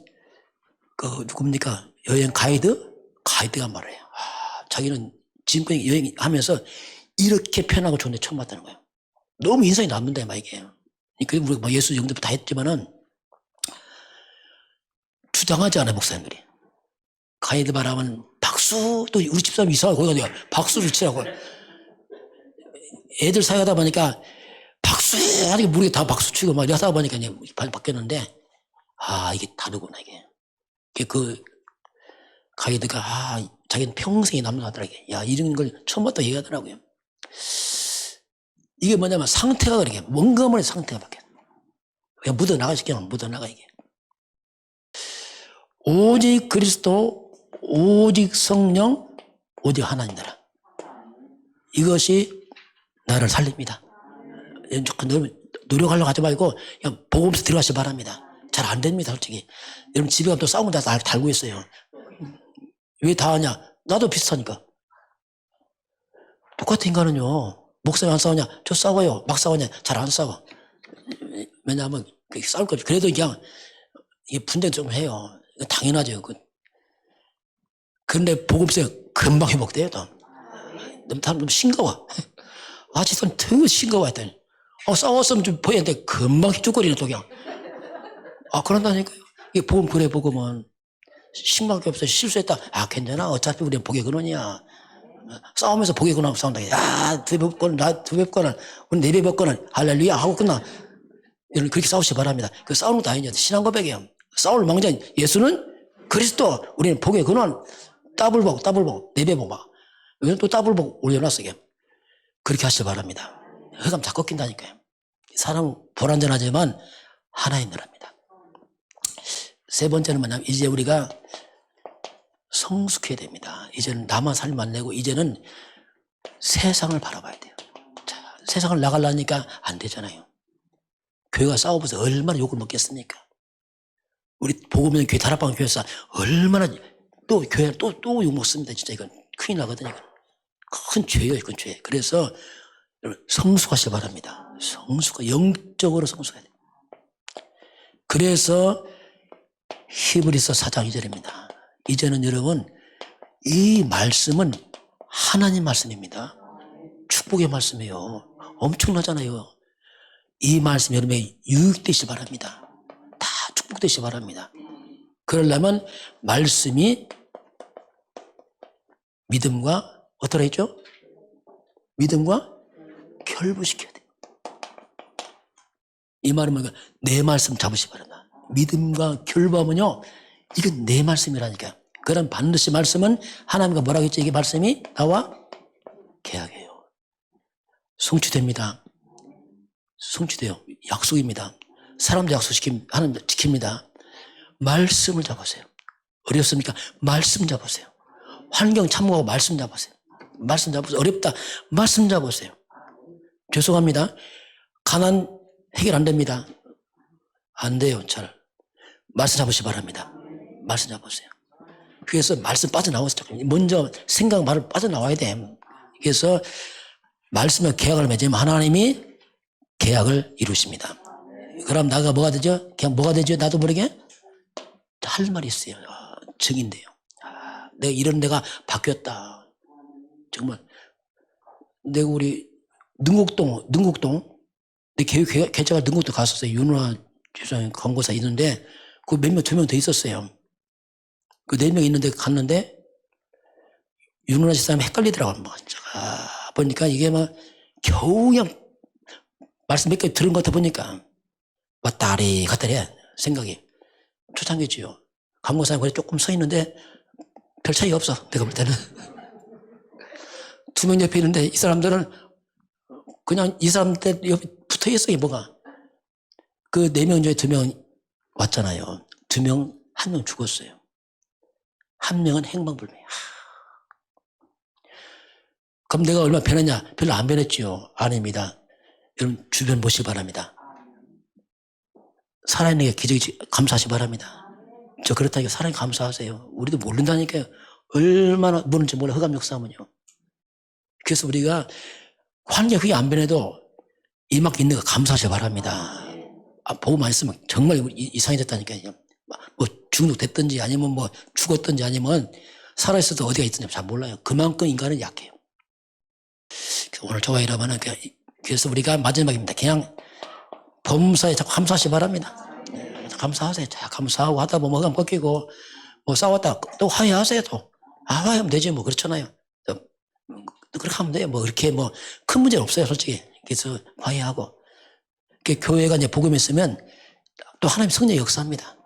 누굽니까? 여행 가이드가 말해요. 자기는 지금까지 여행하면서 이렇게 편하고 좋은데 처음 봤다는 거예요. 너무 인상이 남는다 막 이게. 그리고 우리가 예수 영접 다 했지만은 주장하지 않아요. 목사님들이. 가이드 말하면 박수. 또 우리 집사람 이상하고 거기 가서 박수를 치라고. 애들 사이하다 보니까 박수 하니까 모르게 다 박수 치고 막 이러다 보니까 이제 바뀌었는데 이게 다르구나 이게. 그 가이드가 자기는 평생이 남는다더라고요. 야, 이런 걸 처음 봤다 얘기하더라고요. 이게 뭐냐면 상태가 그렇게 뭔가 모르게 상태가 바뀌어. 그냥 묻어나가 이게. 오직 그리스도, 오직 성령, 오직 하나님 나라. 이것이 나를 살립니다. 노력하려고 하지 말고 그냥 복음서 들어가시 바랍니다. 잘 안 됩니다, 솔직히. 여러분 집에 가면 또 싸우면 다 달고 있어요. 왜 다 하냐? 나도 비슷하니까. 똑같은 인간은요. 목사님 안 싸우냐? 저 싸워요. 막 싸우냐? 잘 안 싸워. 왜냐하면 싸울 거죠. 그래도 그냥 이게 분쟁 좀 해요. 당연하죠. 그런데 복음서에 금방 회복돼요. 너무 싱거워. 진짜 되게 싱거워 했더니 싸웠으면 좀 보였는데 금방 휘죽거리네 또 그냥. 그런다니까요. 이게 복음은 싱거울 없어. 실수했다. 괜찮아. 어차피 우리는 복의 근원이야. 싸우면서 복의 근원 싸운다. 두 배 번, 우리 네 배 번 할렐루야 하고 끝나. 여러분 그렇게 싸우시기 바랍니다. 그 싸우는 것도 아니죠. 신앙 고백이에요. 싸울 망정. 예수는 그리스도, 우리는 복의 근원. 더블복, 4배 복막. 여기는 또 더블복 올려놨어, 이게. 그렇게 하시기 바랍니다. 흑암 다 꺾인다니까요. 사람은 불완전하지만 하나님이랍니다. 세 번째는 뭐냐면, 이제 우리가 성숙해야 됩니다. 이제는 나만 살면 안 되고, 이제는 세상을 바라봐야 돼요. 자, 세상을 나가려니까 안 되잖아요. 교회가 싸워보세요. 얼마나 욕을 먹겠습니까? 우리 복음의 교회, 다락방 교회에서 얼마나 또 교회 또 욕 먹습니다. 진짜 이건 큰일 나거든요. 이건. 큰 죄예요, 이건 죄. 그래서 여러분 성숙하시기 바랍니다. 영적으로 성숙해야 돼요. 그래서 히브리서 4장 2절입니다. 이제는 여러분 이 말씀은 하나님 말씀입니다. 축복의 말씀이에요. 엄청나잖아요. 이 말씀 여러분의 유익되시기 바랍니다. 다 축복되시기 바랍니다. 그러려면 말씀이 믿음과 어떠라 했죠? 믿음과 결부시켜야 돼요. 이 말은 뭐냐? 내 말씀 잡으시기 바랍니다. 믿음과 결부하면요, 이건 내 말씀이라니까. 그런 반드시 말씀은 하나님과 뭐라고 했죠? 이게 말씀이 나와 계약해요. 성취됩니다. 성취돼요. 약속입니다. 사람도 약속시킵니다. 하나님 지킵니다. 말씀을 잡으세요. 어렵습니까? 말씀 잡으세요. 환경 참고하고 말씀 잡으세요. 말씀 잡으세요. 어렵다. 말씀 잡으세요. 죄송합니다. 가난 해결 안 됩니다. 안 돼요. 잘. 말씀 잡으시기 바랍니다. 말씀 잡으세요. 그래서 말씀 빠져나와서 먼저 생각 말을 빠져나와야 돼. 그래서 말씀에 계약을 맺으면 하나님이 계약을 이루십니다. 그럼 나가 뭐가 되죠? 그냥 뭐가 되죠? 나도 모르게 할 말이 있어요. 증인돼요. 내가 이런 데가 바뀌었다. 정말 내가 우리 능곡동 내 개체가 능곡동 갔었어요. 윤화 주장 권고사 있는데 그 몇 명, 2명 더 있었어요. 그 4명 있는데 갔는데 윤화 집사람이 헷갈리더라고요. 보니까 이게 막 겨우 그냥 말씀 몇 개 들은 것 같아 보니까 왔다리 갔다리 해. 생각이 초창기지요. 강고사님 그래 조금 서 있는데 별 차이가 없어. 내가 볼 때는 2명 옆에 있는데 이 사람들은 그냥 이 사람들 옆에 붙어 있어요. 뭐가 그 4명 중에 2명 왔잖아요. 2명 1명 죽었어요. 1명은 행방불명. 그럼 내가 얼마나 변했냐? 별로 안 변했지요. 아닙니다. 여러분 주변 보시기 바랍니다. 살아있는 게 기적이 감사하시기 바랍니다. 저 그렇다니까 사랑에 감사하세요. 우리도 모른다니까요. 얼마나 모르는지 몰라. 흑암 역사하면요. 그래서 우리가 환경이 그게 안 변해도 이만큼 있는 거 감사하시기 바랍니다. 보고 많이 쓰면 정말 이상해졌다니까요. 뭐 중독됐든지 아니면 뭐 죽었든지 아니면 살아있어도 어디가 있든지 잘 몰라요. 그만큼 인간은 약해요. 오늘 조가이라면 그래서 우리가 마지막입니다. 그냥 범사에 자꾸 감사하시기 바랍니다. 감사하세요. 감사하고 하다 보면 흑암 꺾이고 뭐 싸웠다 또 화해하세요. 또 화해하면 되지 뭐. 그렇잖아요. 또 그렇게 하면 돼요. 뭐 이렇게 뭐 큰 문제는 없어요. 솔직히. 그래서 화해하고 교회가 이제 복음이 있으면 또 하나님 성령 역사합니다.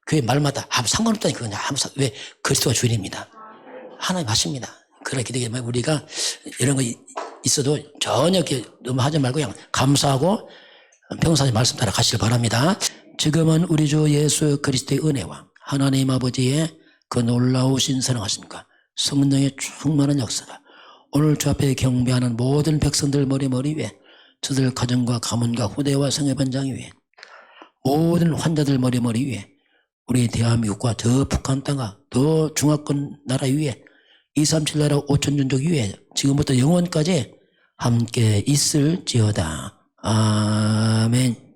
교회 말마다 상관없다니 그거냐. 왜 그리스도가 주인입니다. 하나님 하십니다. 그렇게 되게 우리가 이런 거 있어도 전혀 이렇게 너무 하지 말고 그냥 감사하고 평소에 말씀 따라 가시길 바랍니다. 지금은 우리 주 예수 그리스도의 은혜와 하나님 아버지의 그 놀라우신 사랑하심과 성령의 충만한 역사가 오늘 주 앞에 경배하는 모든 백성들 머리 위에 저들 가정과 가문과 후대와 성회 번장 위에 모든 환자들 머리 위에 우리 대한민국과 저 북한 땅과 더 중화권 나라 위에 237 나라 5천전족 위에 지금부터 영원까지 함께 있을지어다. 아멘.